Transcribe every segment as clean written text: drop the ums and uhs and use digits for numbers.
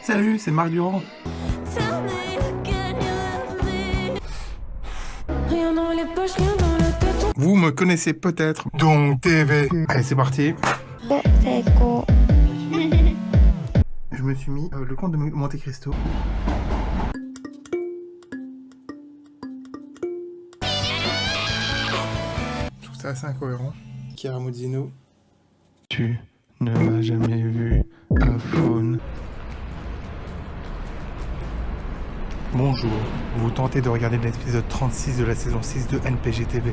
Salut, c'est Marc Durand. Vous me connaissez peut-être. Donc TV. Allez, c'est parti. Je me suis mis le comte de Monte Cristo. Je trouve ça assez incohérent. Chiara Mozzino. Tu ne m'as jamais vu à faune. Bonjour, vous tentez de regarder l'épisode 36 de la saison 6 de NPG TV.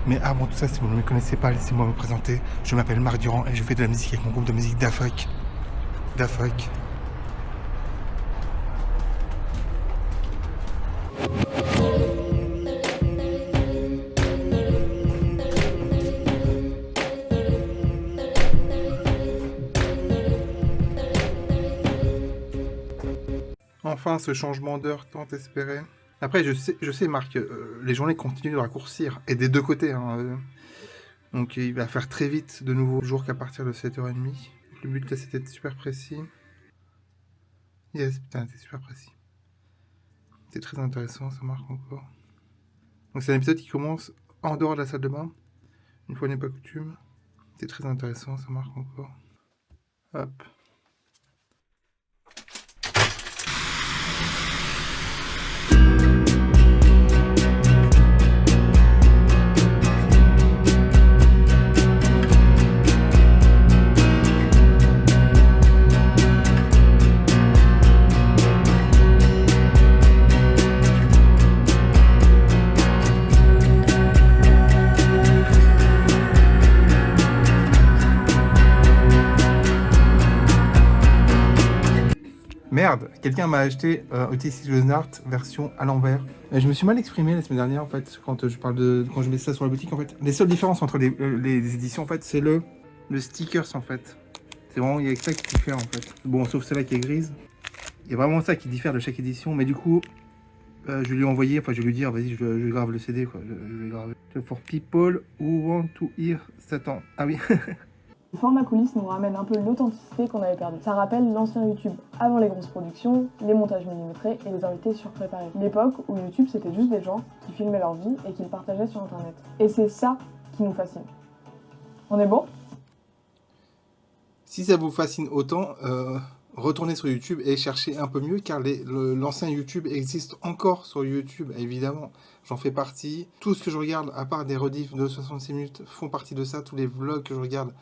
Mais avant tout ça, si vous ne me connaissez pas, laissez-moi me présenter. Je m'appelle Marc Durand et je fais de la musique avec mon groupe de musique d'Afrique. Enfin, ce changement d'heure tant espéré. Après, je sais Marc, les journées continuent de raccourcir, et des deux côtés. Donc il va faire très vite de nouveaux jours qu'à partir de 7h30. Le but là, c'était super précis. Yes, putain, c'était super précis. C'est très intéressant, ça marque encore. Donc c'est un épisode qui commence en dehors de la salle de bain. Une fois n'est pas coutume. C'est très intéressant, ça marque encore. Hop. Merde, quelqu'un m'a acheté Otis Art version à l'envers. Je me suis mal exprimé la semaine dernière en fait quand je mets ça sur la boutique en fait. Les seules différences entre les éditions en fait, c'est le stickers en fait. C'est vraiment il y a que ça qui diffère en fait. Bon, sauf celle-là qui est grise. Il y a vraiment ça qui diffère de chaque édition, mais du coup, je lui ai envoyé, enfin je vais lui dire, vas-y, je grave le CD quoi. Je vais graver. For people who want to hear Satan. Ah oui. Le format coulisses nous ramène un peu l'authenticité qu'on avait perdue. Ça rappelle l'ancien YouTube, avant les grosses productions, les montages millimétrés et les invités surpréparés. L'époque où YouTube c'était juste des gens qui filmaient leur vie et qui le partageaient sur internet. Et c'est ça qui nous fascine. On est bon ? Si ça vous fascine autant, retournez sur YouTube et cherchez un peu mieux car l'ancien YouTube existe encore sur YouTube, évidemment. J'en fais partie. Tout ce que je regarde, à part des rediffs de 66 minutes, font partie de ça. Tous les vlogs que je regarde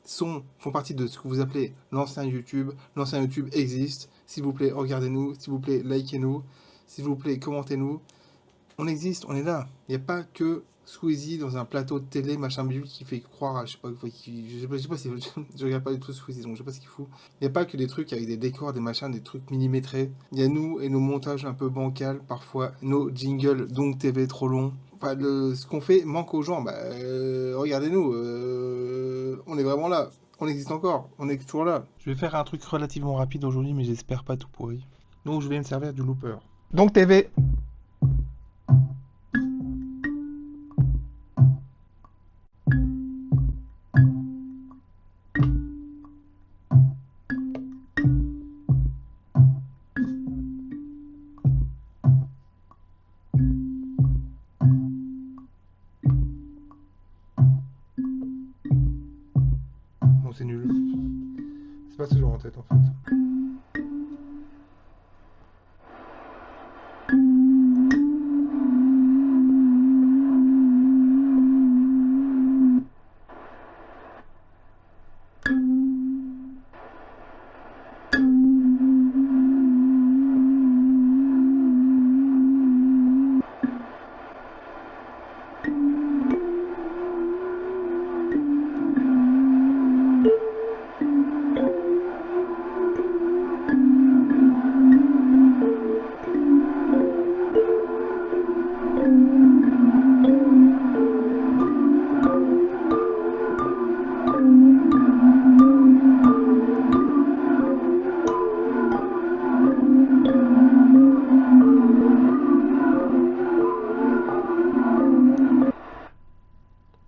font partie de ce que vous appelez l'ancien YouTube. L'ancien YouTube existe. S'il vous plaît, regardez-nous. S'il vous plaît, likez-nous. S'il vous plaît, commentez-nous. On existe, on est là. Il n'y a pas que Squeezie dans un plateau de télé, machin bidule, qui fait croire à, je sais pas si je regarde pas du tout Squeezie, donc je sais pas ce qu'il fout. Il n'y a pas que des trucs avec des décors, des machins, des trucs millimétrés. Il y a nous et nos montages un peu bancals, parfois, nos jingles, donc TV trop longs. Enfin, ce qu'on fait manque aux gens. Regardez-nous, on est vraiment là. On existe encore, on est toujours là. Je vais faire un truc relativement rapide aujourd'hui, mais j'espère pas tout pourri. Donc je vais me servir du looper. Donc TV. Bon, c'est nul. C'est pas ce genre en tête en fait.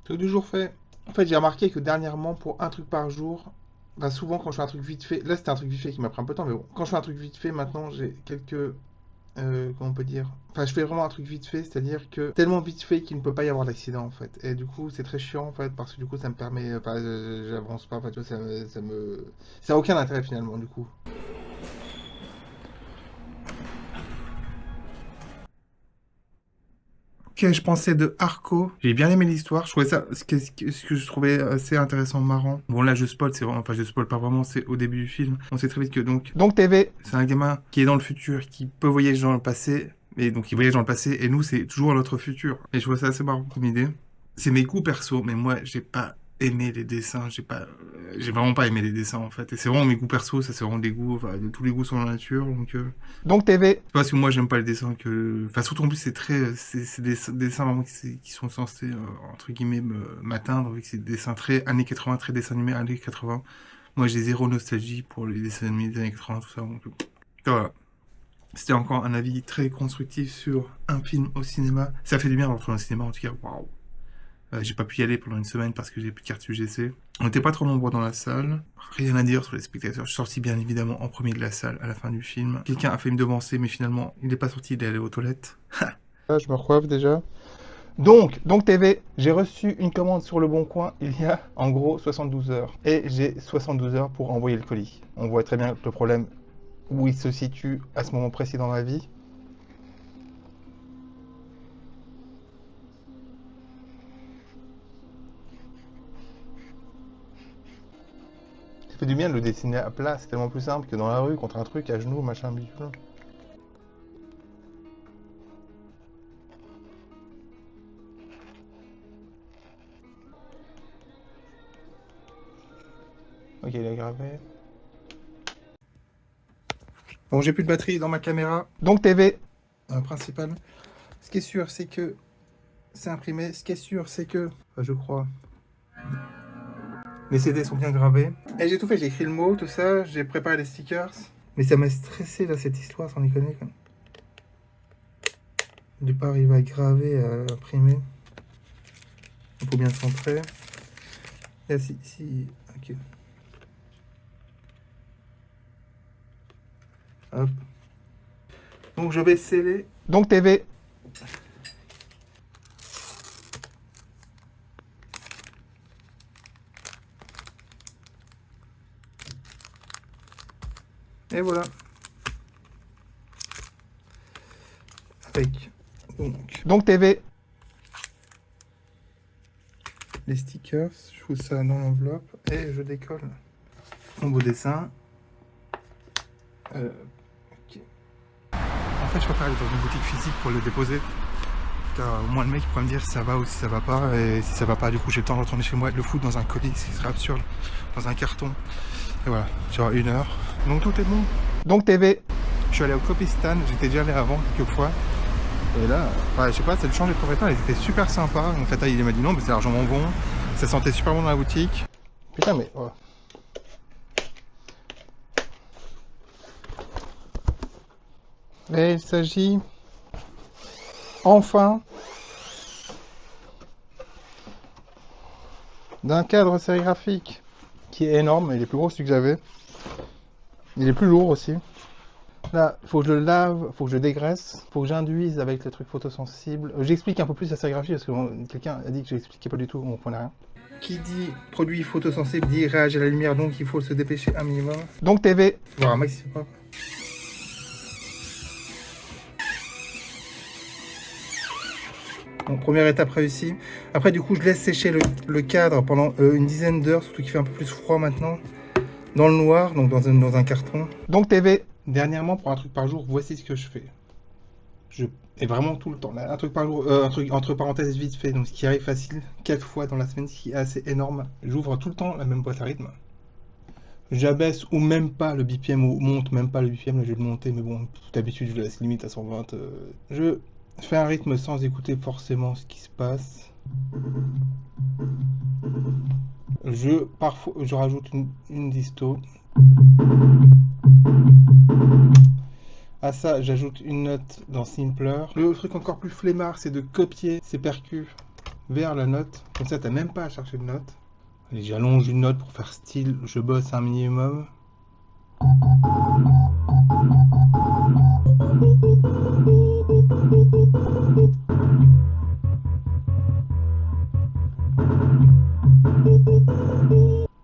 Truc du jour fait. En fait, j'ai remarqué que dernièrement, pour un truc par jour, Bah, souvent, quand je fais un truc vite fait, là c'était un truc vite fait qui m'a pris un peu de temps, mais bon, quand je fais un truc vite fait, maintenant j'ai quelques. Comment on peut dire? Enfin, je fais vraiment un truc vite fait, c'est-à-dire que tellement vite fait qu'il ne peut pas y avoir d'accident en fait. Et du coup, c'est très chiant en fait, parce que du coup, ça me permet. Enfin, j'avance pas, en fait, tu vois, ça a aucun intérêt finalement, du coup. Qu'est-ce que je pensais de Arco? J'ai bien aimé l'histoire. Je trouvais ça, ce que je trouvais assez intéressant, marrant. Bon, là, je spoil, c'est vraiment, enfin, je spoil pas vraiment, c'est au début du film. On sait très vite que donc TV, c'est un gamin qui est dans le futur, qui peut voyager dans le passé. Et donc, il voyage dans le passé, et nous, c'est toujours notre futur. Et je trouvais ça assez marrant comme idée. C'est mes goûts perso, mais moi, j'ai pas aimé les dessins, j'ai vraiment pas aimé les dessins en fait. Et c'est vraiment mes goûts perso, ça c'est vraiment des goûts, enfin, tous les goûts sont dans la nature, donc TV. C'est pas parce que moi j'aime pas les dessins que, enfin surtout en plus c'est des dessins vraiment qui sont censés entre guillemets m'atteindre, vu que c'est des dessins très années 80, très dessins animés années 80. Moi j'ai zéro nostalgie pour les dessins animés des années 80, tout ça, donc voilà. C'était encore un avis très constructif sur un film au cinéma. Ça fait du bien de rentrer au cinéma en tout cas, waouh. J'ai pas pu y aller pendant une semaine parce que j'ai plus de carte UGC. On n'était pas trop nombreux dans la salle. Rien à dire sur les spectateurs. Je suis sorti bien évidemment en premier de la salle à la fin du film. Quelqu'un a fait me devancer, mais finalement, il n'est pas sorti, il est allé aux toilettes. Là, je me recoiffe déjà. Donc TV, j'ai reçu une commande sur Le Bon Coin il y a en gros 72 heures. Et j'ai 72 heures pour envoyer le colis. On voit très bien le problème où il se situe à ce moment précis dans ma vie. Ça fait du bien de le dessiner à plat, c'est tellement plus simple que dans la rue, contre un truc à genoux, machin, bidule. Ok, il a gravé. Bon, j'ai plus de batterie dans ma caméra. Donc TV. Principal. Ce qui est sûr, c'est que c'est imprimé. Ce qui est sûr, c'est que, enfin, je crois, les CD sont bien gravés. Et j'ai tout fait, j'ai écrit le mot, tout ça, j'ai préparé les stickers. Mais ça m'a stressé là, cette histoire, sans déconner. Quoi. De pas arriver à graver, à imprimer. Il faut bien centrer. Là, si, ok. Hop. Donc je vais sceller. Donc TV. Et voilà. Avec donc TV. Les stickers, je fous ça dans l'enveloppe et je décolle mon beau dessin. Ok. En fait, je préfère aller dans une boutique physique pour le déposer. Car au moins le mec pourra me dire si ça va ou si ça va pas. Et si ça va pas, du coup j'ai le temps de retourner chez moi et de le foutre dans un colis, ce serait absurde. Dans un carton. Et voilà, genre 1 heure. Donc tout est bon. Donc TV. Je suis allé au Copistan, j'étais déjà allé avant quelques fois. Et là, ouais, je sais pas, ça a changé de propriétaire, il était super sympa. En fait, il m'a dit non, mais c'est largement bon. Ça sentait super bon dans la boutique. Putain, mais. Oh. Et il s'agit enfin d'un cadre sérigraphique qui est énorme, il est plus gros que celui que j'avais. Il est plus lourd aussi. Là, il faut que je le lave, il faut que je dégraisse, il faut que j'induise avec les trucs photosensibles. J'explique un peu plus la sérigraphie parce que quelqu'un a dit que j'expliquais pas du tout, on comprenait rien. Qui dit produit photosensible dit réagir à la lumière, donc il faut se dépêcher un minimum. Donc TV. Voir un maximum. Bon, première étape réussie. Après, du coup, je laisse sécher le cadre pendant une dizaine d'heures, surtout qu'il fait un peu plus froid maintenant. Dans le noir, donc dans un carton. Donc TV. Dernièrement, pour un truc par jour, voici ce que je fais. Et vraiment tout le temps. Là, un truc par jour, un truc entre parenthèses vite fait, donc ce qui arrive facile, 4 fois dans la semaine, ce qui est assez énorme. J'ouvre tout le temps la même boîte à rythme. J'abaisse ou même pas le BPM, ou monte même pas le BPM, là je vais le monter, mais bon, d'habitude je le laisse limite à 120. Je fais un rythme sans écouter forcément ce qui se passe. Parfois, je rajoute une disto. À ça, j'ajoute une note dans Simpler. Le truc encore plus flemmard, c'est de copier ces percus vers la note. Comme ça, t'as même pas à chercher de note. Allez, j'allonge une note pour faire style, je bosse un minimum.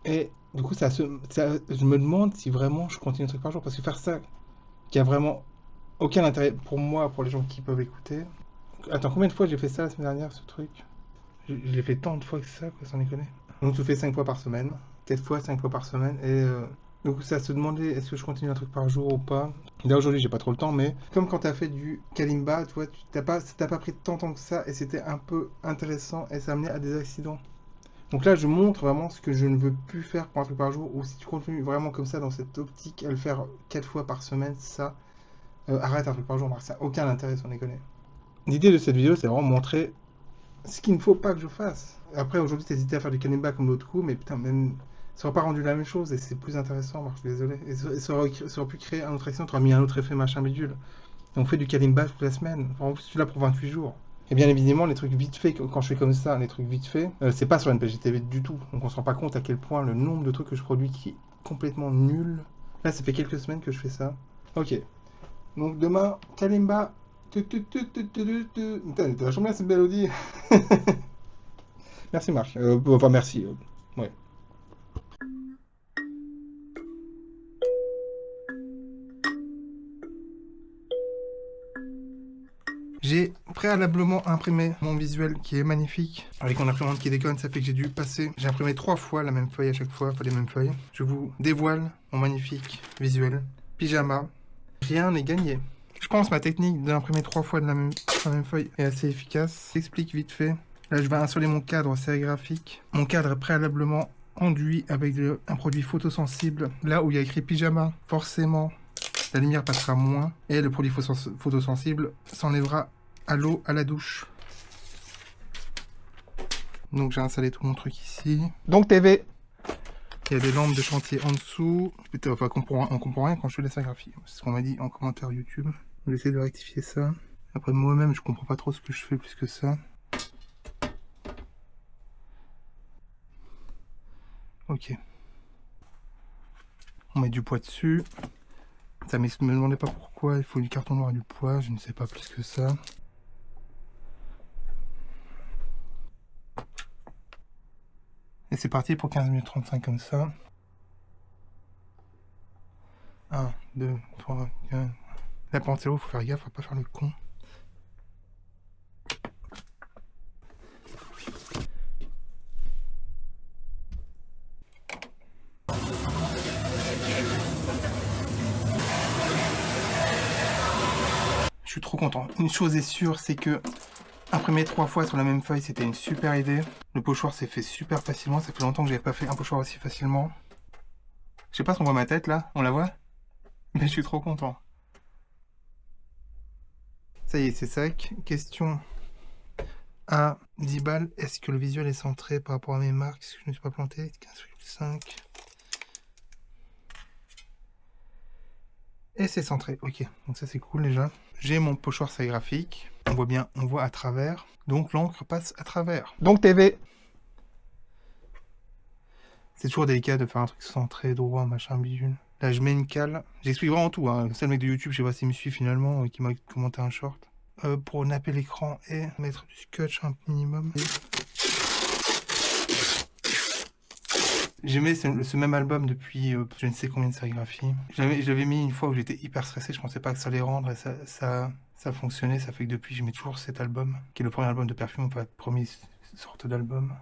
Et du coup, je me demande si vraiment je continue un truc par jour, parce que faire ça, qui a vraiment aucun intérêt pour moi, pour les gens qui peuvent écouter. Attends, combien de fois j'ai fait ça la semaine dernière, ce truc? Je l'ai fait tant de fois que ça, quoi, sans déconner. Donc, tu fais 5 fois par semaine, 4 fois, 5 fois par semaine, et donc ça se demandait est-ce que je continue un truc par jour ou pas. Là aujourd'hui j'ai pas trop le temps, mais comme quand t'as fait du Kalimba, tu vois, t'as pas pris tant de temps que ça, et c'était un peu intéressant, et ça amenait à des accidents. Donc là je montre vraiment ce que je ne veux plus faire pour un truc par jour, ou si tu continues vraiment comme ça dans cette optique à le faire 4 fois par semaine, ça, arrête un truc par jour, Marc, ça n'a aucun intérêt sans déconner. L'idée de cette vidéo c'est vraiment montrer ce qu'il ne faut pas que je fasse. Après aujourd'hui t'hésitais à faire du Kalimba comme l'autre coup, mais putain même... Ça aurait pas rendu la même chose et c'est plus intéressant, Marc, je suis désolé. Et ça aurait pu créer un autre accident, tu aurais mis un autre effet machin bidule. Et on fait du Kalimba toute la semaine. Enfin, en plus, tu l'as pour 28 jours. Et bien évidemment, les trucs vite faits, quand je fais comme ça, les trucs vite faits, c'est pas sur NPGTV du tout. Donc on se rend pas compte à quel point le nombre de trucs que je produis qui est complètement nul. Là, ça fait quelques semaines que je fais ça. Ok. Donc demain, Kalimba. Putain, t'as vachement bien cette mélodie. Merci Marc. Enfin merci. Ouais. J'ai préalablement imprimé mon visuel qui est magnifique. Avec mon imprimante qui déconne, ça fait que j'ai dû passer. J'ai imprimé 3 fois la même feuille à chaque fois, pas les mêmes feuilles. Je vous dévoile mon magnifique visuel. Pyjama. Rien n'est gagné. Je pense que ma technique d'imprimer 3 fois de la même feuille est assez efficace. J'explique vite fait. Là, je vais installer mon cadre sérigraphique. Mon cadre est préalablement enduit avec un produit photosensible. Là où il y a écrit pyjama, forcément, la lumière passera moins et le produit photosensible s'enlèvera à l'eau à la douche. Donc j'ai installé tout mon truc ici. Donc TV. Il y a des lampes de chantier en dessous. Enfin, on comprend rien quand je fais la sérigraphie. C'est ce qu'on m'a dit en commentaire YouTube. Je vais essayer de rectifier ça. Après moi-même, je comprends pas trop ce que je fais plus que ça. Ok. On met du poids dessus. Ça me demandait pas pourquoi il faut du carton noir et du poids, je ne sais pas plus que ça. Et c'est parti pour 15 minutes 35 comme ça. 1, 2, 3, 4. La pentélo, faut faire gaffe, faut pas faire le con. Je suis trop content. Une chose est sûre, c'est que imprimer 3 fois sur la même feuille, c'était une super idée. Le pochoir s'est fait super facilement. Ça fait longtemps que j'avais pas fait un pochoir aussi facilement. Je sais pas si on voit ma tête là, on la voit? Mais je suis trop content. Ça y est, c'est sec. Question à 10 balles. Est-ce que le visuel est centré par rapport à mes marques? Est-ce que je ne suis pas planté? 15,5. Et c'est centré, ok, donc ça c'est cool déjà. J'ai mon pochoir sérigraphique, on voit bien, on voit à travers, donc l'encre passe à travers. Donc TV. C'est toujours délicat de faire un truc centré, droit, machin, bidule. Là je mets une cale, j'explique vraiment tout, hein. C'est le mec de YouTube, je sais pas s'il me suit finalement, qui m'a commenté un short. Pour napper l'écran et mettre du scotch un minimum. J'aimais ce même album depuis je ne sais combien de sérigraphies. J'avais mis une fois où j'étais hyper stressé, je pensais pas que ça allait rendre et ça fonctionnait. Ça fait que depuis je mets toujours cet album, qui est le premier album de Perfume, enfin première sorte d'album.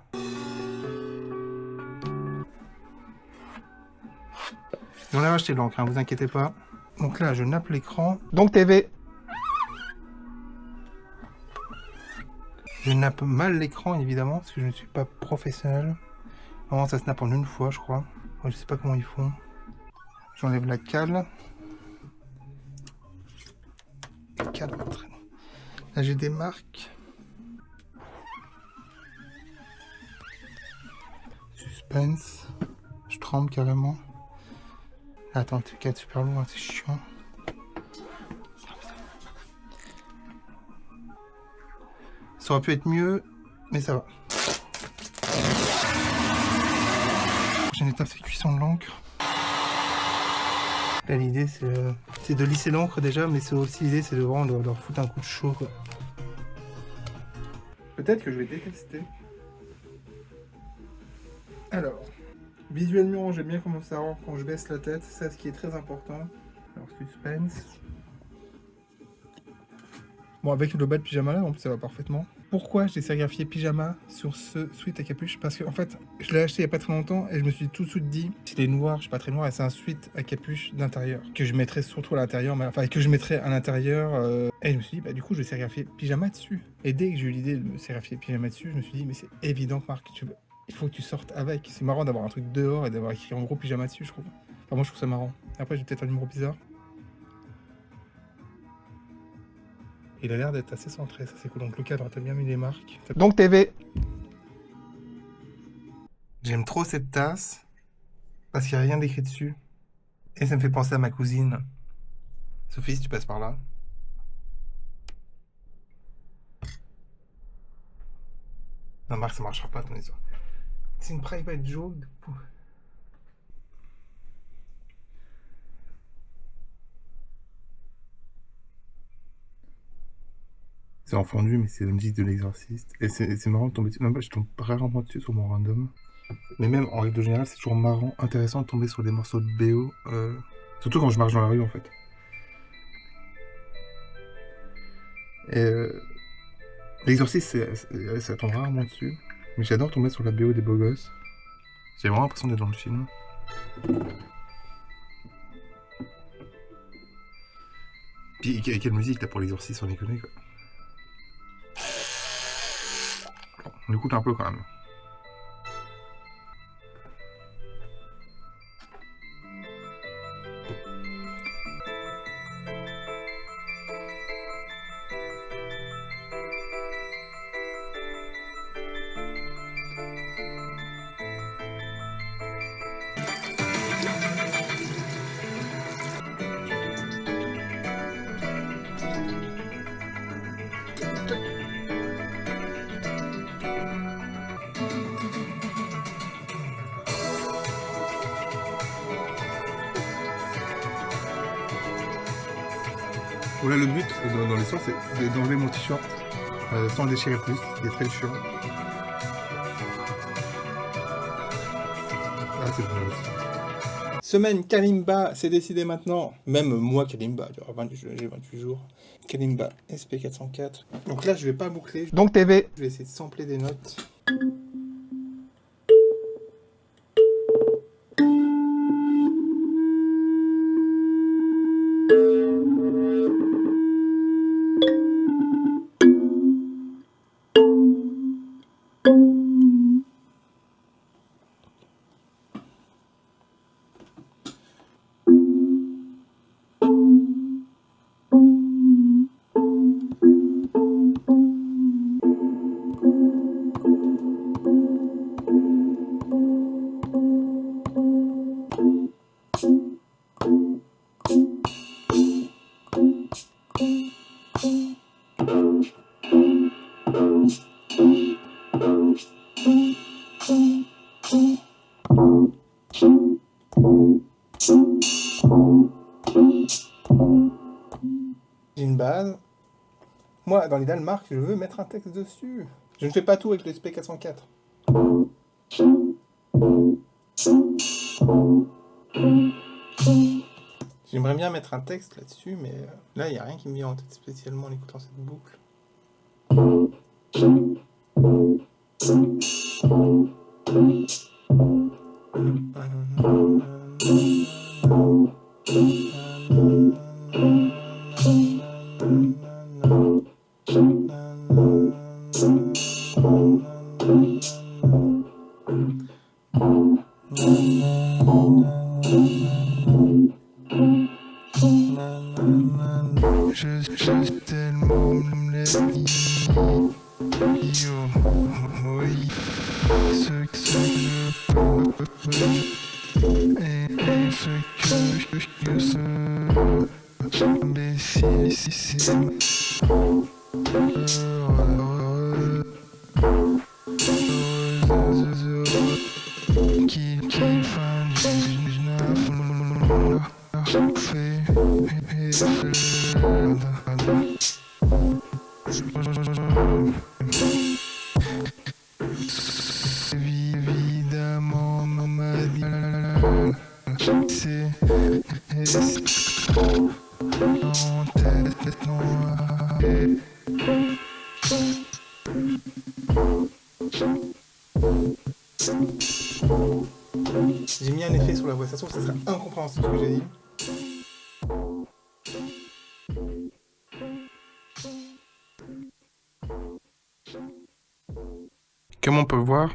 J'en ai racheté de l'encre, hein, vous inquiétez pas. Donc là je nappe l'écran. Donc TV. Je nappe mal l'écran évidemment, parce que je ne suis pas professionnel. Normalement ça snap en une fois je crois. Moi, je sais pas comment ils font. J'enlève la cale. Là j'ai des marques. Suspense. Je tremble carrément. Attends, tu cadres super loin, c'est chiant. Ça aurait pu être mieux, mais ça va. étape, c'est cuisson de l'encre. Là, l'idée, c'est de lisser l'encre déjà, mais c'est aussi l'idée, c'est de vraiment leur foutre un coup de chaud, quoi. Peut-être que je vais détester. Alors, visuellement, j'aime bien comment ça rend quand je baisse la tête, c'est ça ce qui est très important. Alors, suspense. Bon, avec le bas de pyjama là, en plus, ça va parfaitement. Pourquoi j'ai sérigraphié pyjama sur ce sweat à capuche? Parce que en fait, je l'ai acheté il n'y a pas très longtemps et je me suis tout de suite dit, s'il est noir, je suis pas très noir, et c'est un sweat à capuche d'intérieur que je mettrais surtout à l'intérieur, mais enfin que je mettrais à l'intérieur. Et je me suis dit, bah du coup, je vais sérigraphier pyjama dessus. Et dès que j'ai eu l'idée de me sérigraphier pyjama dessus, je me suis dit, mais c'est évident, Marc, il faut que tu sortes avec. C'est marrant d'avoir un truc dehors et d'avoir écrit en gros pyjama dessus, je trouve. Enfin, moi, je trouve ça marrant. Après, j'ai peut-être un numéro bizarre. Il a l'air d'être assez centré, ça c'est cool. Donc le cadre, t'as bien mis les marques. Donc TV. J'aime trop cette tasse parce qu'il n'y a rien d'écrit dessus. Et ça me fait penser à ma cousine. Sophie, si tu passes par là. Non, Marc, ça marchera pas ton histoire. C'est une private joke. C'est en fondu, mais c'est la musique de l'exorciste. Et c'est marrant de tomber dessus. Non, bah, je tombe rarement dessus sur mon random. Mais même en règle générale, c'est toujours marrant, intéressant de tomber sur des morceaux de BO. Surtout quand je marche dans la rue, en fait. Et l'exorciste, ça tombe rarement dessus. Mais j'adore tomber sur la BO des beaux gosses. J'ai vraiment l'impression d'être dans le film. Puis quelle musique t'as pour l'exorciste, on les connaît, quoi. On écoute un peu quand même. Voilà, le but dans l'histoire, c'est d'enlever mon t-shirt sans le déchirer plus. Il est très chiant. Ah, c'est bon aussi. Semaine Kalimba, c'est décidé maintenant. Même moi, Kalimba, j'ai 28 jours. Kalimba SP404. Donc là, je vais pas boucler. Donc TV. Je vais essayer de sampler des notes. J'ai une base. Moi, dans l'idéal, Marc, je veux mettre un texte dessus. Je ne fais pas tout avec le SP404. J'aimerais bien mettre un texte là-dessus, mais là, il n'y a rien qui me vient en tête spécialement en écoutant cette boucle. Je tellement les oui, ce que je peux et ce que je imbécile qu'il fasse. Évidemment, ma vie, c'est en tête noire. J'ai mis un effet sur la voix, ça se trouve, ça serait incompréhensible ce que j'ai dit. Comme on peut voir,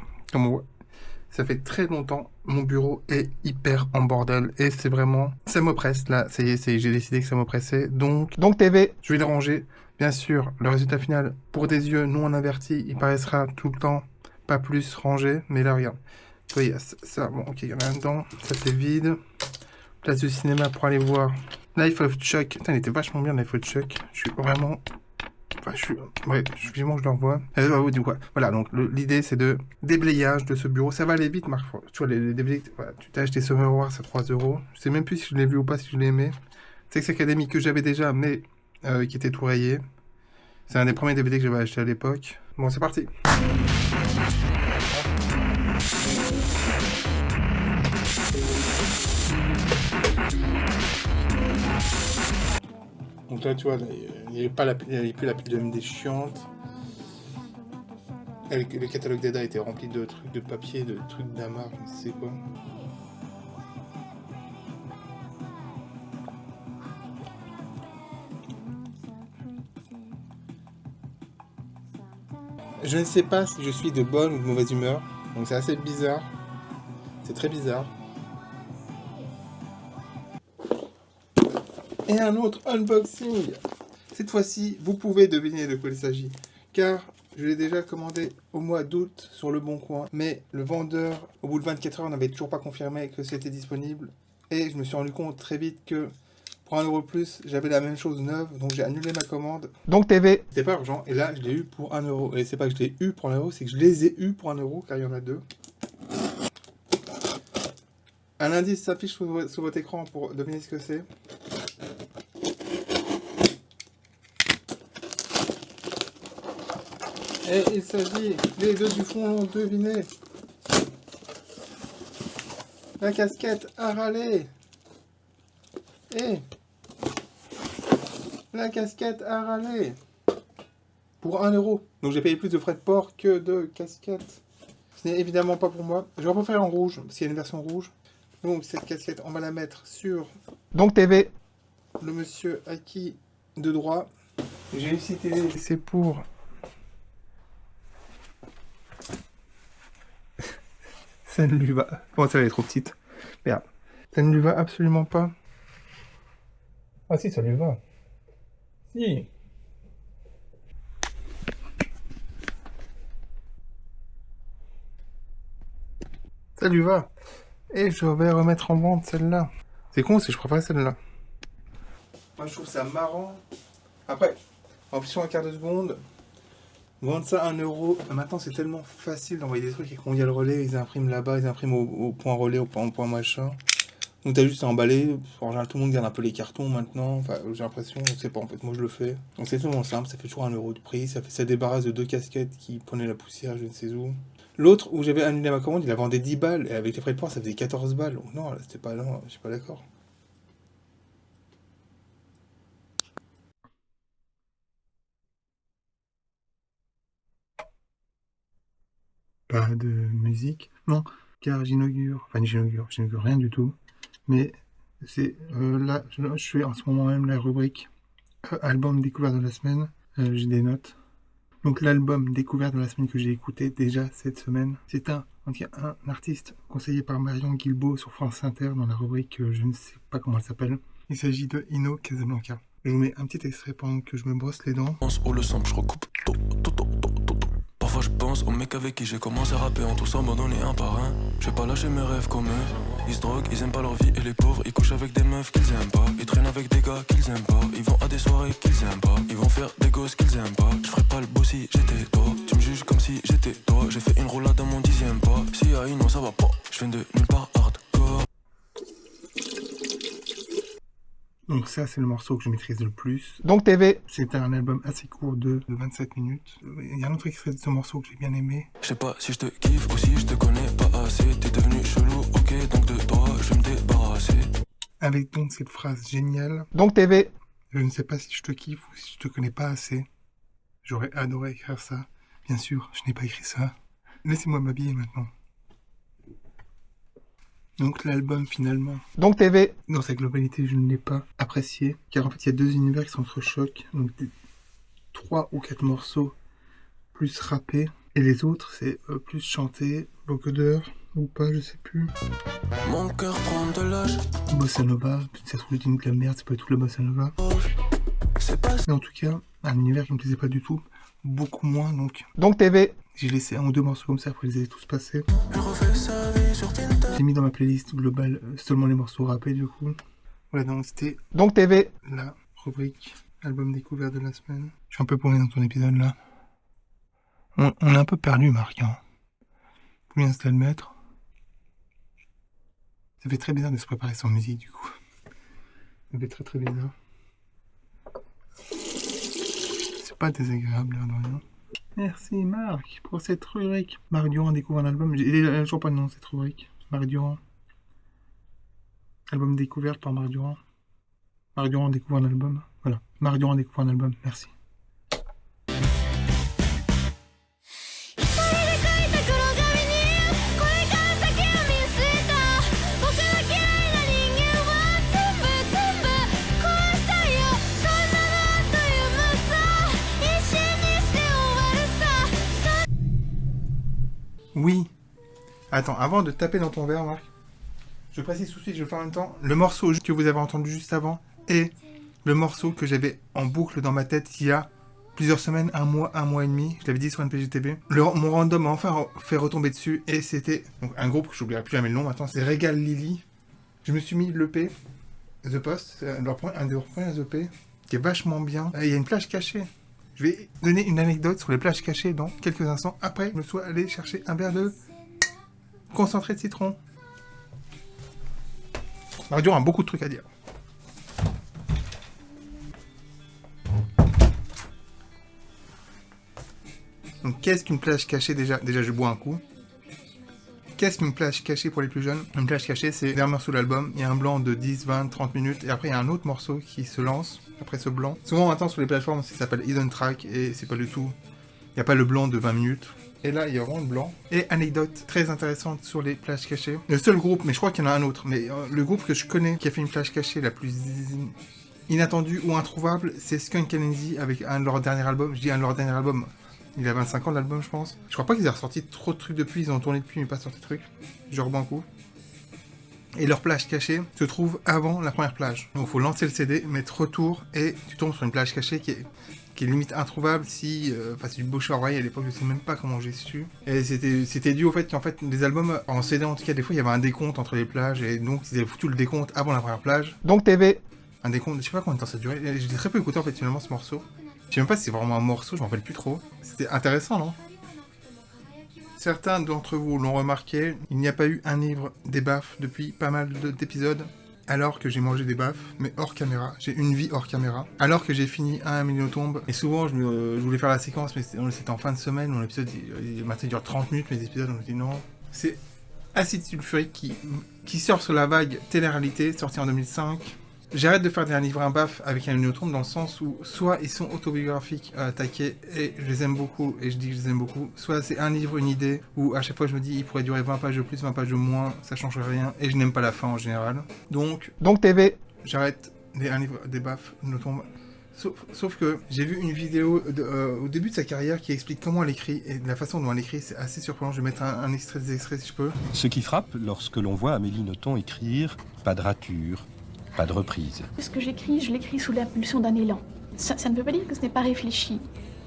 ça fait très longtemps, mon bureau est hyper en bordel et c'est vraiment, ça m'oppresse là, ça y est, j'ai décidé que ça m'oppressait, donc TV, je vais le ranger. Bien sûr, le résultat final, pour des yeux non invertis, il paraîtra tout le temps pas plus rangé, mais là regarde, vous voyez, ça, bon ok, il y en a un dedans, ça c'est vide, place de cinéma pour aller voir Life of Chuck, putain il était vachement bien Life of Chuck, je suis vraiment... Ouais, vivement que je le revois. Du coup, voilà, donc l'idée c'est de déblayage de ce bureau. Ça va aller vite, Marc. Tu vois, les déblayés, voilà, tu t'as acheté Summer Wars à 3 euros. Je sais même plus si je l'ai vu ou pas, si je l'ai aimé. Sex Academy que j'avais déjà, mais qui était tout rayé. C'est un des premiers DVD que j'avais acheté à l'époque. Bon, c'est parti. Donc là, tu vois, il n'y avait plus la pile de MD chiante. Le catalogue d'Eda était rempli de trucs de papier, de trucs d'amarre, je ne sais quoi. Je ne sais pas si je suis de bonne ou de mauvaise humeur, donc c'est assez bizarre. C'est très bizarre. Et un autre unboxing. Cette fois-ci, vous pouvez deviner de quoi il s'agit, car je l'ai déjà commandé au mois d'août sur Le Bon Coin, mais le vendeur, au bout de 24 heures, n'avait toujours pas confirmé que c'était disponible, et je me suis rendu compte très vite que pour 1 euro de plus, j'avais la même chose neuve, donc j'ai annulé ma commande. Donc TV, c'était pas urgent, et là je l'ai eu pour 1 euro. Et c'est pas que je l'ai eu pour 1 euro, c'est que je les ai eus pour 1 euro, car il y en a 2. Un indice s'affiche sous votre écran pour deviner ce que c'est. Et il s'agit, les deux du fond l'ont deviné. La casquette à râler. Et la casquette à râler. Pour 1 euro. Donc j'ai payé plus de frais de port que de casquette. Ce n'est évidemment pas pour moi. Je vais préférer en rouge, parce qu'il y a une version rouge. Donc cette casquette, on va la mettre sur TV. Le monsieur acquis de droit. J'ai une petite idée. C'est pour... Ça ne lui va... Bon, ça elle est trop petite. Merde. Ça ne lui va absolument pas. Ah si, ça lui va. Si. Ça lui va. Et je vais remettre en vente celle-là. C'est con si je préfère celle-là. Moi je trouve ça marrant. Après, en option à quart de seconde, vendre ça 1 euro. Maintenant c'est tellement facile d'envoyer des trucs et qu'on y a le relais, ils impriment là-bas, ils impriment au point relais, au point machin. Donc t'as juste à emballer. En général tout le monde garde un peu les cartons maintenant. Enfin j'ai l'impression, je sais pas en fait, moi je le fais. Donc c'est tellement simple, ça fait toujours 1 euro de prix. Ça débarrasse de 2 casquettes qui prenaient la poussière je ne sais où. L'autre où j'avais annulé ma commande, il a vendu 10 balles et avec les frais de port ça faisait 14 balles. Donc non, là c'était pas là, je suis pas d'accord. Pas de musique, non, car j'inaugure rien du tout, mais c'est là, je fais en ce moment même la rubrique album découvert de la semaine, j'ai des notes. Donc l'album découvert de la semaine que j'ai écouté déjà cette semaine, c'est un artiste conseillé par Marion Guilbault sur France Inter dans la rubrique je ne sais pas comment elle s'appelle. Il s'agit de Ino Casablanca. Je vous mets un petit extrait pendant que je me brosse les dents. Au le sample, je recoupe Parfois je pense aux mecs avec qui j'ai commencé à rapper en tous abandonnés un par un. Je vais pas lâcher mes rêves comme eux. Ils se droguent, ils aiment pas leur vie et les pauvres. Ils couchent avec des meufs qu'ils aiment pas. Ils traînent avec des gars qu'ils aiment pas. Ils vont à des soirées qu'ils aiment pas. Ils vont faire des gosses qu'ils aiment pas. Je ferais pas le beau si j'étais toi. Tu me juges comme si j'étais toi. J'ai fait une roulade dans mon 10e pas. Si non ça va pas. Je viens de nulle part hardcore. Donc ça, c'est le morceau que je maîtrise le plus. Donc TV. C'était un album assez court de 27 minutes. Il y a un autre extrait de ce morceau que j'ai bien aimé. Je sais pas si je te kiffe ou si je te connais pas assez. T'es devenu chelou, ok, donc de toi, je vais me débarrasser. Avec donc cette phrase géniale. Donc TV. Je ne sais pas si je te kiffe ou si je te connais pas assez. J'aurais adoré écrire ça. Bien sûr, je n'ai pas écrit ça. Laissez-moi m'habiller maintenant. Donc l'album finalement. Donc TV. Dans sa globalité, je ne l'ai pas apprécié. Car en fait, il y a deux univers qui s'entrechoquent. Donc 3 ou 4 morceaux plus rappés. Et les autres, c'est plus chanté, vocodeur ou pas, je sais plus. Mon cœur prend de l'âge. Bossa Nova. Ça se trouve, je dis de la merde, c'est pas tout la Bossa Nova. Mais en tout cas, un univers qui me plaisait pas du tout. Beaucoup moins donc. Donc TV. J'ai laissé 1 ou 2 morceaux comme ça, après ils avaient tous passés. J'ai mis dans ma playlist globale seulement les morceaux rappés du coup. Voilà, donc c'était donc TV, la rubrique album découvert de la semaine. Je suis un peu paumé dans ton épisode là. On est un peu perdu, Marc. Hein. Faut bien se l'admettre. Ça fait très bizarre de se préparer sans musique du coup. Ça fait très très bizarre. C'est pas désagréable là, de rien. Merci Marc pour cette rubrique. Marc Durand découvre un album. Il n'a toujours pas de nom cette rubrique. Marc Durand. Album découverte par Marc Durand. Marc Durand découvre un album. Voilà. Marc Durand découvre un album. Merci. Oui. Attends, avant de taper dans ton verre, Marc, je précise tout de suite, je le fais en même temps. Le morceau que vous avez entendu juste avant est le morceau que j'avais en boucle dans ma tête il y a plusieurs semaines, un mois et demi. Je l'avais dit sur NPGTV. Mon random m'a enfin fait retomber dessus et c'était donc un groupe que j'oublierai plus jamais le nom maintenant, c'est Regal Lily. Je me suis mis l'EP, The Post, c'est un de leurs premiers EP, qui est vachement bien. Il y a une plage cachée. Je vais donner une anecdote sur les plages cachées dans quelques instants. Après, je me suis allé chercher un verre de concentré de citron. Marc Durand a beaucoup de trucs à dire. Donc, qu'est-ce qu'une plage cachée déjà je bois un coup. Qu'est-ce qu'une plage cachée pour les plus jeunes? Une plage cachée, c'est le dernier morceau de l'album. Il y a un blanc de 10, 20, 30 minutes. Et après, il y a un autre morceau qui se lance après ce blanc. Souvent, maintenant, sur les plateformes, ça s'appelle Hidden Track. Et c'est pas du tout... Il n'y a pas le blanc de 20 minutes. Et là, il y a vraiment le blanc. Et anecdote très intéressante sur les plages cachées. Le seul groupe, mais je crois qu'il y en a un autre, mais le groupe que je connais qui a fait une plage cachée la plus inattendue ou introuvable, c'est Skunk Anansie avec un de leurs derniers albums. Je dis un de leurs derniers albums. Il a 25 ans l'album, je pense. Je crois pas qu'ils aient ressorti trop de trucs depuis. Ils ont tourné depuis, mais pas sorti de trucs. Je rebois un coup. Et leur plage cachée se trouve avant la première plage. Donc il faut lancer le CD, mettre retour, et tu tombes sur une plage cachée qui est limite introuvable si... c'est du bouche à oreille à l'époque, je sais même pas comment j'ai su. Et c'était dû au fait qu'en fait, les albums, en CD en tout cas, des fois, il y avait un décompte entre les plages, et donc ils avaient foutu le décompte avant la première plage. Donc TV. Un décompte, je sais pas combien de temps ça durait. J'ai très peu écouté en fait finalement ce morceau. Je sais même pas si c'est vraiment un morceau, je m'en rappelle plus trop. C'était intéressant, non? Certains d'entre vous l'ont remarqué, il n'y a pas eu un livre des baffes depuis pas mal d'épisodes, alors que j'ai mangé des baffes, mais hors caméra. J'ai une vie hors caméra. Alors que j'ai fini un Milliotombe, et souvent je voulais faire la séquence, mais c'était en fin de semaine, mon épisode, maintenant il dure 30 minutes, mes épisodes, on me dit non. C'est Acide sulfurique qui sort sur la vague télé-réalité, sorti en 2005. J'arrête de faire des livres un baff avec un Milliotombe dans le sens où soit ils sont autobiographiques à attaquer et je les aime beaucoup et je dis que je les aime beaucoup, soit c'est un livre, une idée où à chaque fois je me dis il pourrait durer 20 pages de plus, 20 pages de moins, ça change rien et je n'aime pas la fin en général. Donc TV, j'arrête un livre des baffes, Milliotombe. Sauf que j'ai vu une vidéo au début de sa carrière qui explique comment elle écrit et la façon dont elle écrit, c'est assez surprenant. Je vais mettre un extrait des extraits si je peux. Ce qui frappe lorsque l'on voit Amélie Nothomb écrire, pas de rature, pas de reprise. Ce que j'écris, je l'écris sous l'impulsion d'un élan. Ça ne veut pas dire que ce n'est pas réfléchi.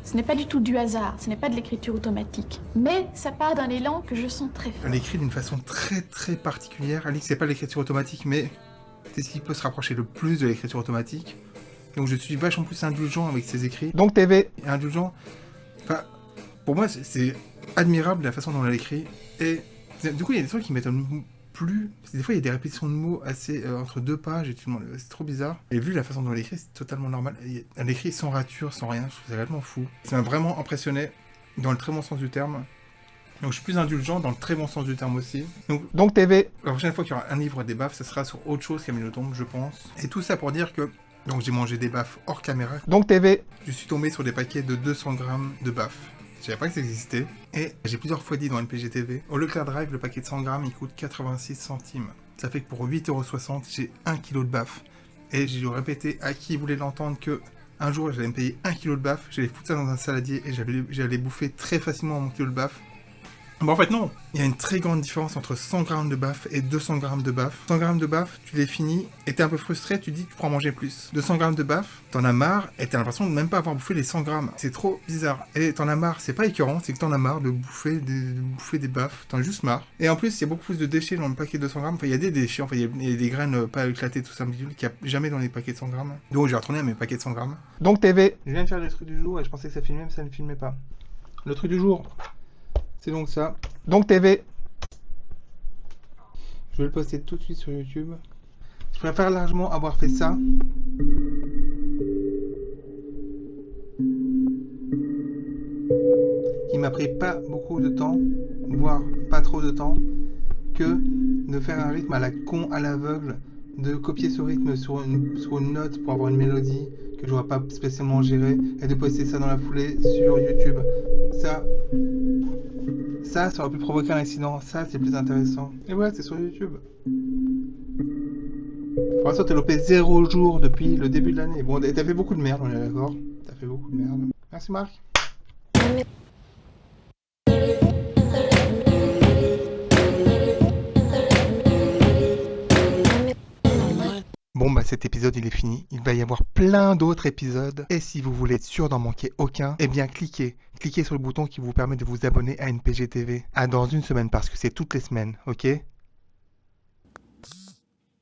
Ce n'est pas du tout du hasard, ce n'est pas de l'écriture automatique. Mais ça part d'un élan que je sens très fort. Elle écrit d'une façon très très particulière. Elle dit que c'est pas l'écriture automatique, mais c'est ce qui peut se rapprocher le plus de l'écriture automatique. Donc je suis vachement plus indulgent avec ses écrits. Donc TV, indulgent. Enfin, pour moi, c'est admirable la façon dont elle écrit. Et du coup, il y a des trucs qui m'étonnent plus. Parce que des fois, il y a des répétitions de mots assez entre deux pages et tu te demandes, c'est trop bizarre. Et vu la façon dont elle écrit, c'est totalement normal. Elle écrit sans rature, sans rien. Je trouve ça vraiment fou. Ça m'a vraiment impressionné dans le très bon sens du terme. Donc je suis plus indulgent dans le très bon sens du terme aussi. Donc TV. La prochaine fois qu'il y aura un livre des baffes, ça sera sur autre chose qu'Amélie Nothomb, je pense. Et tout ça pour dire que donc j'ai mangé des baffes hors caméra. Donc TV. Je suis tombé sur des paquets de 200 grammes de baffes. Je savais pas que ça existait. Et j'ai plusieurs fois dit dans NPG TV, au Leclerc Drive, le paquet de 100 grammes, il coûte 86 centimes. Ça fait que pour 8,60 €, j'ai 1 kg de baffes. Et j'ai dû répéter à qui voulait l'entendre que un jour j'allais me payer 1 kg de baffes, j'allais foutre ça dans un saladier et j'allais bouffer très facilement mon kilo de baffes. Bon, en fait, non. Il y a une très grande différence entre 100 grammes de baffes et 200 grammes de baffes. 100 grammes de baffes, tu les finis et t'es un peu frustré, tu dis tu pourras manger plus. 200 grammes de baffes, t'en as marre et t'as l'impression de même pas avoir bouffé les 100 grammes. C'est trop bizarre. Et t'en as marre, c'est pas écœurant, c'est que t'en as marre de bouffer des baffes. T'en as juste marre. Et en plus, il y a beaucoup plus de déchets dans le paquet de 200 grammes. Enfin, il y a des déchets, enfin, il y a des graines pas éclatées, tout ça, qu'il n'y a jamais dans les paquets de 100 grammes. Donc, j'ai retourné à mes paquets de 100 grammes. Donc, TV. Je viens de faire le truc du jour et je pensais que ça filmait, mais ça ne filmait pas. Le truc du jour. C'est donc ça. Donc TV. Je vais le poster tout de suite sur YouTube. Je préfère largement avoir fait ça. Qui m'a pris pas beaucoup de temps, voire pas trop de temps, que de faire un rythme à la con, à l'aveugle, de copier ce rythme sur une note pour avoir une mélodie que je ne dois pas spécialement gérer et de poster ça dans la foulée sur YouTube. Ça aurait pu provoquer un accident. Ça, c'est plus intéressant. Et voilà, c'est sur YouTube. Pour l'instant, t'as loupé 0 jour depuis le début de l'année. Bon, t'as fait beaucoup de merde, on est d'accord. T'as fait beaucoup de merde. Merci, Marc. Bon bah cet épisode il est fini, il va y avoir plein d'autres épisodes et si vous voulez être sûr d'en manquer aucun, eh bien cliquez sur le bouton qui vous permet de vous abonner à NPG TV. À dans une semaine parce que c'est toutes les semaines, ok ?